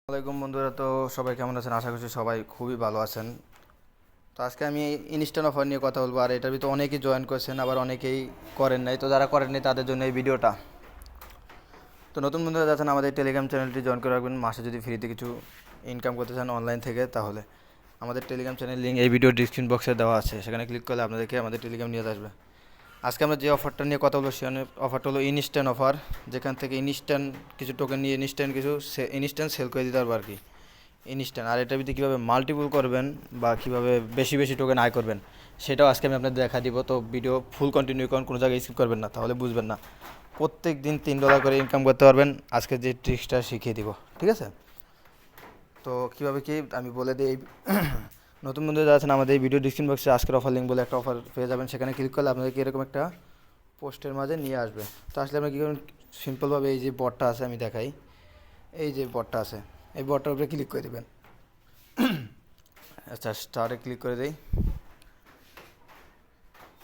আসসালামাইকুম বন্ধুরা, তো সবাই কেমন আছেন? আশা করছি সবাই খুবই ভালো আছেন। তো আজকে আমি ইনস্ট্যান্ট অফার নিয়ে কথা বলবো। আর এটার ভিতরে অনেকেই জয়েন করছেন, আবার অনেকেই করেন নাই। তো যারা করেন নাই তাদের জন্য এই ভিডিওটা। তো নতুন বন্ধুরা যাচ্ছেন আমাদের টেলিগ্রাম চ্যানেলটি জয়েন করে রাখবেন। মাসে যদি ফ্রিতে কিছু ইনকাম করতে চান অনলাইন থেকে, তাহলে আমাদের টেলিগ্রাম চ্যানেল লিঙ্ক এই ভিডিও ডিসক্রিপশন বক্সে দেওয়া আছে, সেখানে ক্লিক করলে আপনাদেরকে আমাদের টেলিগ্রাম নিয়ে আসবে। আজকে আমরা যে অফারটা নিয়ে কথা বলবো সে অফারটা হলো ইনস্ট্যান্ট অফার, যেখান থেকে ইনস্ট্যান্ট কিছু টোকেন নিয়ে ইনস্ট্যান্ট সেল করে দিতে পারবো আর কি। ইনস্ট্যান্ট। আর এটার ভিতরে কীভাবে মাল্টিপল করবেন বা কীভাবে বেশি বেশি টোকেন আয় করবেন, সেটাও আজকে আমি আপনাদের দেখা দিব। তো ভিডিও ফুল কন্টিনিউ করুন, কোনো জায়গায় স্কিপ করবেন না, তাহলে বুঝবেন না। প্রত্যেক দিন $3 করে ইনকাম করতে পারবেন, আজকে যে ট্রিক্সটা শিখিয়ে দিব, ঠিক আছে? তো কীভাবে কি আমি বলে দিই। নতুন বন্ধু যারা আছেন আমাদের এই ভিডিও ডিসক্রিপশন বক্সে আজকের অফার লিঙ্ক বলে একটা অফার পেয়ে যাবেন, সেখানে ক্লিক করলে আপনাদেরকে এরকম একটা পোস্টের মাঝে নিয়ে আসবে। তো আসলে আমরা কী করবেন, সিম্পলভাবে এই যে বটটা আছে আমি দেখাই। এই যে বটটা আছে, এই বটটার উপরে ক্লিক করে দেবেন। আচ্ছা, স্টার্টে ক্লিক করে দিই।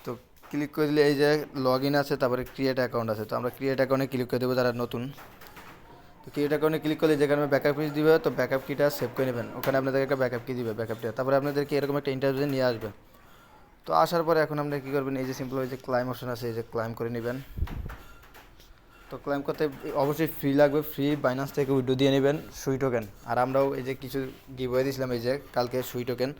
তো ক্লিক করে দিলে এই যে লগ ইন আছে, তারপরে ক্রিয়েট অ্যাকাউন্ট আছে। তো আমরা ক্রিয়েট অ্যাকাউন্টে ক্লিক করে দেবো যারা নতুন। তো ক্রিয়েট অ্যাকাউন্টে ক্লিক করলে যেখানে ব্যাকআপ কি দিবে, তো ব্যাকআপ কিটা সেভ করে নেবেন। ওখানে আপনাদেরকে একটা ব্যাকআপ কি দিবে, ব্যাকআপটা তারপরে আপনাদেরকে এরকম একটা ইন্টারভিউ নিয়ে আসবে। তো আসার পরে এখন আপনারা কী করবেন, এই যে সিম্পল এই যে ক্লাইম অপশন আছে, এই যে ক্লাইম করে নেবেন। তো ক্লাইম করতে অবশ্যই ফ্রি লাগবে, ফ্রি বাইন্যান্স থেকে উইথড্র দিয়ে নেবেন সুই টোকেন। আর আমরাও এই যে কিছু গিভওয়ে দিয়েছিলাম এই যে কালকে সুই টোকেন।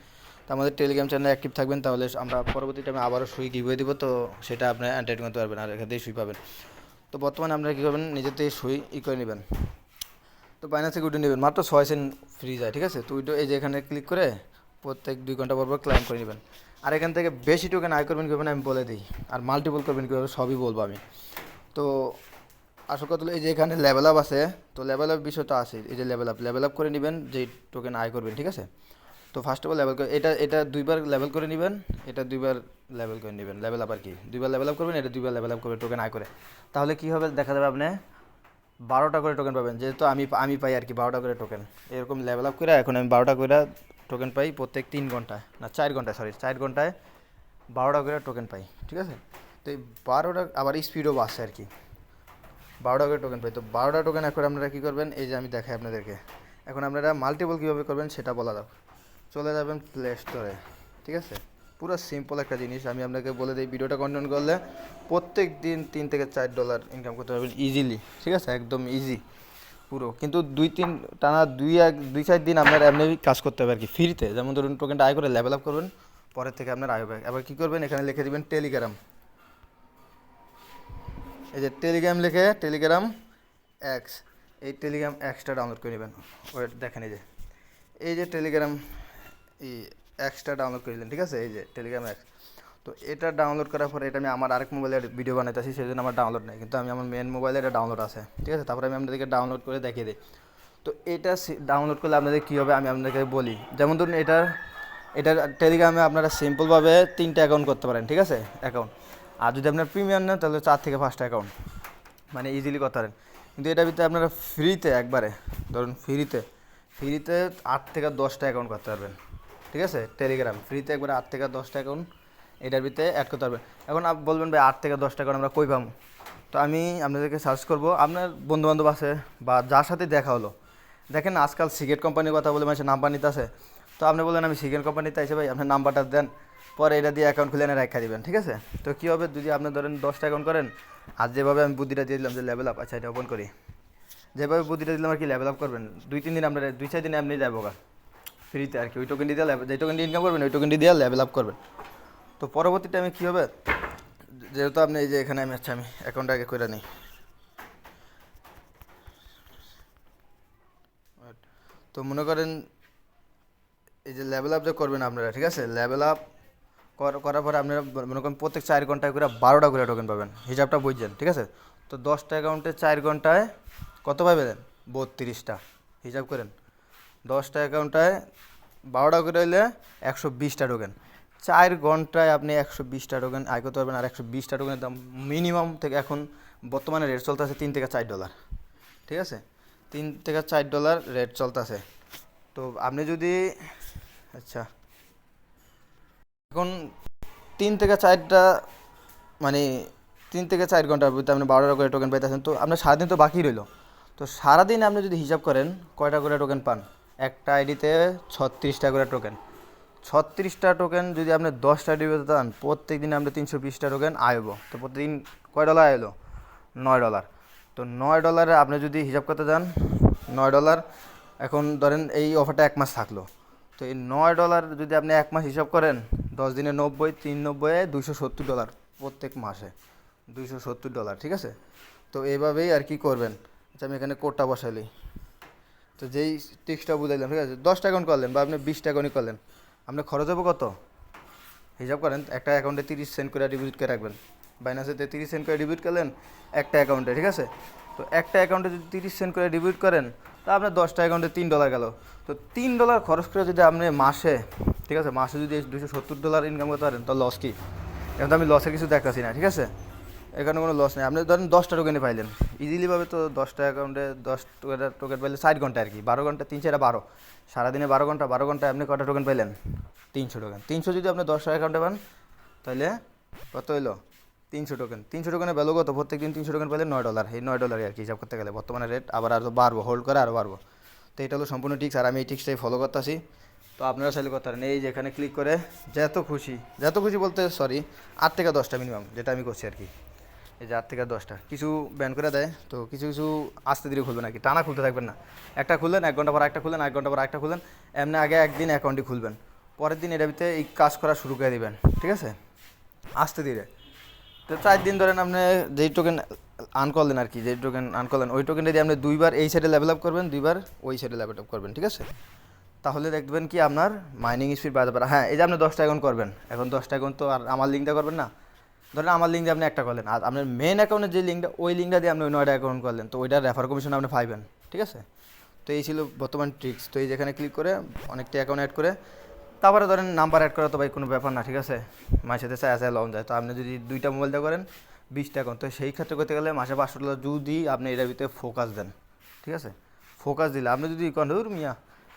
তো আমাদের টেলিগ্রাম চ্যানেলে অ্যাক্টিভ থাকবেন, তাহলে আমরা পরবর্তী টাইমে আবারও সুই গিভওয়ে দিব। তো সেটা আপনি এন্টার করতে পারবেন আর এখান থেকে সুই পাবেন। তো বর্তমানে আপনারা কী করবেন, নিজের থেকে সুই করে নেবেন। তো বাইন্যান্স থেকে উইথড্র নেবেন, মাত্র 6 সেন্ট ফ্রি যায়, ঠিক আছে? তো উইথড্র এই যে এখানে ক্লিক করে প্রত্যেক 2 ঘন্টা পর ক্লাইম করে নেবেন। আর এখান থেকে বেশি টোকেন আয় করবেন কীভাবে আমি বলে দিই, আর মাল্টিপল করবেন কীভাবে সবই বলবো আমি। তো আসল কথা হলো এই যে এখানে লেভেল আপ আছে। তো লেভেল আপ বিষয়টা আছে, এই যে লেভেল আপ করে নেবেন যেই টোকেন আয় করবেন, ঠিক আছে? তো ফার্স্ট অফ অল লেভেল করে এটা 2বার লেভেল করে নেবেন, এটা 2বার লেভেল করে নেবেন। লেভেল আপ আর কি 2বার লেভেল আপ করবেন, এটা 2বার লেভেল আপ করবেন টোকেন আয় করে। তাহলে কী হবে দেখা যাবে, আপনি 12টা করে টোকেন পাবেন। যেহেতু আমি পাই আর কি 12টা করে টোকেন, এরকম লেভেল আপ করে এখন আমি 12টা করে টোকেন পাই প্রত্যেক 3 ঘন্টায়, না 4 ঘন্টায়, 4 ঘন্টায় 12টা করে টোকেন পাই, ঠিক আছে? তো এই 12টা আবার স্পিডও বাড়ছে আর কি, 12টা করে টোকেন পাই। তো 12টা টোকেন এখন আপনারা কী করবেন, এই যে আমি দেখাই আপনাদেরকে। এখন আপনারা মাল্টিপল কীভাবে করবেন সেটা বলা যাক। চলে যাবেন প্লে স্টোরে, ঠিক আছে? পুরো সিম্পল একটা জিনিস আমি আপনাকে বলে দিই। ভিডিওটা কন্টিনিউ করলে প্রত্যেক দিন $3 থেকে $4 ইনকাম করতে পারবেন ইজিলি, ঠিক আছে? একদম ইজি পুরো। কিন্তু 2-4 দিন আপনার এমনি কাজ করতে হবে আর কি, ফ্রিতে। যেমন ধরুন টোকেনটা আয় করে লেভেল আপ করবেন, পরের থেকে আপনার আয় হবে। এবার কী করবেন, এখানে লিখে দেবেন টেলিগ্রাম। এই যে টেলিগ্রাম লিখে টেলিগ্রাম এক্স, এই টেলিগ্রাম এক্সটা ডাউনলোড করে নেবেন। ওয়েট দেখেন, এই যে টেলিগ্রাম এই এক্সটা ডাউনলোড করে নিলেন, ঠিক আছে? এই যে টেলিগ্রাম এক্স। তো এটা ডাউনলোড করার পরে এটা আমি আমার আরেক মোবাইলে ভিডিও বানাইতেছি, সেই জন্য আমার ডাউনলোড নেই, কিন্তু আমি আমার মেন মোবাইলে এটা ডাউনলোড আছে, ঠিক আছে? তারপরে আমি আপনাদেরকে ডাউনলোড করে দেখিয়ে দিই। তো এটা ডাউনলোড করলে আপনাদের কী হবে আমি আপনাদেরকে বলি। যেমন ধরুন এটা টেলিগ্রামে আপনারা সিম্পলভাবে 3টা অ্যাকাউন্ট করতে পারেন, ঠিক আছে? অ্যাকাউন্ট। আর যদি আপনার প্রিমিয়াম নেন তাহলে 4 থেকে 5টা অ্যাকাউন্ট মানে ইজিলি করতে পারেন। কিন্তু এটার ভিতরে আপনারা ফ্রিতে একবারে ধরুন ফ্রিতে 8 থেকে 10টা অ্যাকাউন্ট করতে পারবেন, ঠিক আছে? টেলিগ্রাম ফ্রিতে একবারে 8 থেকে 10টা অ্যাকাউন্ট এটার ভিতরে অ্যাড করতে পারবেন। এখন আপনি বলবেন ভাই 8 থেকে 10টা অ্যাকাউন্ট আমরা কই পাবো? তো আমি আপনাদেরকে সার্চ করব, আপনার বন্ধুবান্ধব আছে বা যার সাথে দেখা হলো। দেখেন আজকাল সিগারেট কোম্পানির কথা বলে মানুষের নাম্বার নিতে আছে। তো আপনি বললেন আমি সিগারেট কোম্পানিতে আইসে ভাই, আপনার নাম্বারটা দেন, পরে এটা দিয়ে অ্যাকাউন্ট খুলে এনে রেখা দিবেন, ঠিক আছে? তো কী হবে, যদি আপনি ধরেন 10টা অ্যাকাউন্ট করেন, আর যেভাবে আমি বুদ্ধিটা দিয়ে দিলাম যে লেভেল আপ, আচ্ছা এটা ওপেন করি, যেভাবে বুদ্ধিটা দিলাম আর কি লেভেল আপ করবেন 2-3 দিন, আপনার 2-4 দিনে আপনি যাবো গা ফ্রিতে আর কি। ওই টোকেনটি দিয়ে যে টোকেনটি ইনকাম করবেন ওই টোকেনটি দিয়ে লেভেল আপ করবেন। তো পরবর্তী টাইমে কী হবে, যেহেতু আপনি এই যে এখানে আমি অ্যাকাউন্টটা আগে করে নিই। তো মনে করেন এই যে লেভেল আপ যে করবেন আপনারা, ঠিক আছে? লেভেল আপ করার পরে আপনারা মনে করেন প্রত্যেক 4 ঘন্টায় করে 12টা করে টোকেন পাবেন, হিসাবটা বুঝছেন, ঠিক আছে? তো 10টা অ্যাকাউন্টে 4 ঘন্টায় কত পাবেন? 32টা। হিসাব করেন 10টা অ্যাকাউন্টায় 12টা করে হইলে 120টা টোকেন। 4 ঘন্টায় আপনি 120টা টোকেন আয় করতে পারবেন। আর 120টা টোকেনের দাম মিনিমাম থেকে এখন বর্তমানে রেট চলতেছে $3 থেকে $4, ঠিক আছে? $3 থেকে $4 রেট চলতেছে। তো আপনি যদি আচ্ছা এখন 3 থেকে 4টা মানে 3 থেকে 4 ঘন্টার ভিতরে আপনি 12টা করে টোকেন পাইতেছেন। তো আপনার সারাদিন তো বাকি রইলো। তো তো সারাদিন আপনি যদি হিসাব করেন কয়টা করে টোকেন পান, একটা আইডিতে 36টা করে টোকেন। 36টা টোকেন যদি আপনি 10টা আইডি পেতে চান, প্রত্যেক দিন আপনি 320টা টোকেন আইব। তো প্রতিদিন কয় ডলার আইলো? $9। তো $9 আপনি যদি হিসাব করতে যান, $9 এখন ধরেন এই অফারটা 1 মাস থাকলো। তো এই $9 যদি আপনি 1 মাস হিসাব করেন, 10 দিনে 90, 390 $270 প্রত্যেক মাসে, $270, ঠিক আছে। তো এইভাবেই আর কি করবেন। আচ্ছা আমি এখানে কোডটা বসাইলি, তো যেই টিক্সটা বুঝাইলাম, ঠিক আছে, 10টা অ্যাকাউন্ট করলেন বা আপনি 20টা অ্যাকাউন্টই করলেন, আপনার খরচ হবে কত হিসাব করেন। একটা অ্যাকাউন্টে 30 সেন্ট করে ডিপোজিট করে রাখবেন, বাইন্যান্সেতে 30 সেন্ট করে ডিপোজিট করলেন একটা অ্যাকাউন্টে, ঠিক আছে। তো একটা অ্যাকাউন্টে যদি 30 সেন্ট করে ডিপোজিট করেন, তা আপনার 10টা অ্যাকাউন্টে $3 গেল। তো $3 খরচ করে যদি আপনি মাসে, ঠিক আছে, মাসে যদি $270 ইনকাম করতে পারেন, তো লস কি? এখন তো আমি লসের কিছু দেখতেছি না, ঠিক আছে, এখানে কোনো লস নেই। আপনি ধরেন 10টা টোকেনে পাইলেন ইজিলিভাবে, তো 10টা অ্যাকাউন্টে 10 টোকেন পাইলে 60 ঘন্টা আর কি, 12 ঘন্টা, 3 4 12, সারাদিনে 12 ঘন্টা, 12 ঘন্টায় আপনি কটা টোকেন পাইলেন? 300 টোকেন। 300 যদি আপনি 10টা অ্যাকাউন্টে পান, তাহলে কত হইলো? 300 টোকেন। 300 টোকেনের ভ্যালু কত? প্রত্যেক দিন 300 টোকেন পাইলে $9। এই $9 আর কি হিসাব করতে গেলে বর্তমানে রেট, আবার আরও বাড়বো, হোল্ড করে আরও বাড়বো। তো এটা হলো সম্পূর্ণ টিক্স, আর আমি এই টিক্সটাই ফলো করতেছি। তো আপনারা চাইলে করতে পারেন, এই যেখানে ক্লিক করে যত খুশি বলতে সরি 8 থেকে 10টা মিনিমাম, যেটা আমি করছি আর কি, এই যে 8 থেকে 10টা কিছু ব্যান করে দেয়। তো কিছু আস্তে ধীরে খুলবেন আর কি, টানা খুলতে থাকবেন না। একটা খুললেন, 1 ঘন্টা পর একটা খুললেন, 1 ঘন্টা পর একটা খুললেন, এমনি আগে একদিন অ্যাকাউন্টই খুলবেন, পরের দিন এটার ভিতরে এই কাজ করা শুরু করে দিবেন, ঠিক আছে, আস্তে ধীরে। তো 4 দিন ধরেন আপনি যেই টোকেন আর্ন করলেন আর কি, যেই টোকেন আর্ন করলেন, ওই টোকেনটা দিয়ে আপনি 2বার এই সাইডে লেভেল আপ করবেন, 2বার ওই সাইডে লেভেল আপ করবেন, ঠিক আছে। তাহলে দেখবেন কি আপনার মাইনিং স্পিড বাড়তে পারে। হ্যাঁ, এই যে আপনি 10টা অ্যাকাউন্ট করবেন, এখন 10টা অ্যাকাউন্ট তো আর আমার লিঙ্কটা করবেন না। ধরেন আমার লিঙ্ক দিয়ে আপনি একটা করলেন, আর আপনার মেন অ্যাকাউন্টের যে লিঙ্কটা, ওই লিঙ্কটা দিয়ে আপনি ওই 9টা অ্যাকাউন্ট করলেন, তো ওইটার রেফার কমিশন আপনি পাইবেন, ঠিক আছে। তো এই ছিল বর্তমান ট্রিক্স। তো এই যেখানে ক্লিক করে অনেকটা অ্যাকাউন্ট অ্যাড করে, তারপরে ধরেন নাম্বার অ্যাড করা তো ভাই কোনো ব্যাপার না, ঠিক আছে, মাসে সাথে লং যায়। তো আপনি যদি 2টা মোবাইল দিয়ে করেন 20টা অ্যাকাউন্ট, তো সেই ক্ষেত্রে করতে গেলে মাসে $500 যদি আপনি এটার ভিতরে ফোকাস দেন, ঠিক আছে। ফোকাস দিলে আপনি যদি কন্ট্রোল মিয়া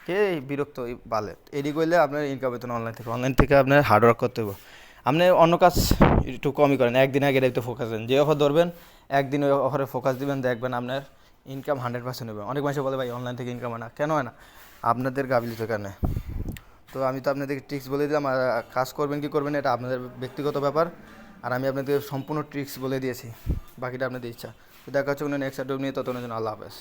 কে বিরক্ত বালে এডি করলে আপনার ইনকাম হতো না। অনলাইন থেকে আপনার হার্ডওয়ার্ক করতে হবে। আপনি অন্য কাজ একটু কমই করেন, একদিন আগে এটাতে ফোকাস দেন, যে অফার ধরবেন একদিন ওই অফারে ফোকাস দিবেন, দেখবেন আপনার ইনকাম 100% হবে। অনেক মানুষ বলে ভাই অনলাইন থেকে ইনকাম হয় না, কেন হয় না? আপনাদের গাফিলতির কারণে। তো আমি তো আপনাদেরকে ট্রিক্স বলে দিলাম, আর কাজ করবেন কি করবেন এটা আপনাদের ব্যক্তিগত ব্যাপার, আর আমি আপনাদের সম্পূর্ণ ট্রিক্স বলে দিয়েছি, বাকিটা আপনাদের ইচ্ছা। তো দেখা হচ্ছে কোনো নেক্সট ভিডিও নিয়ে, ততক্ষণের জন্য আল্লাহ হাফেজ।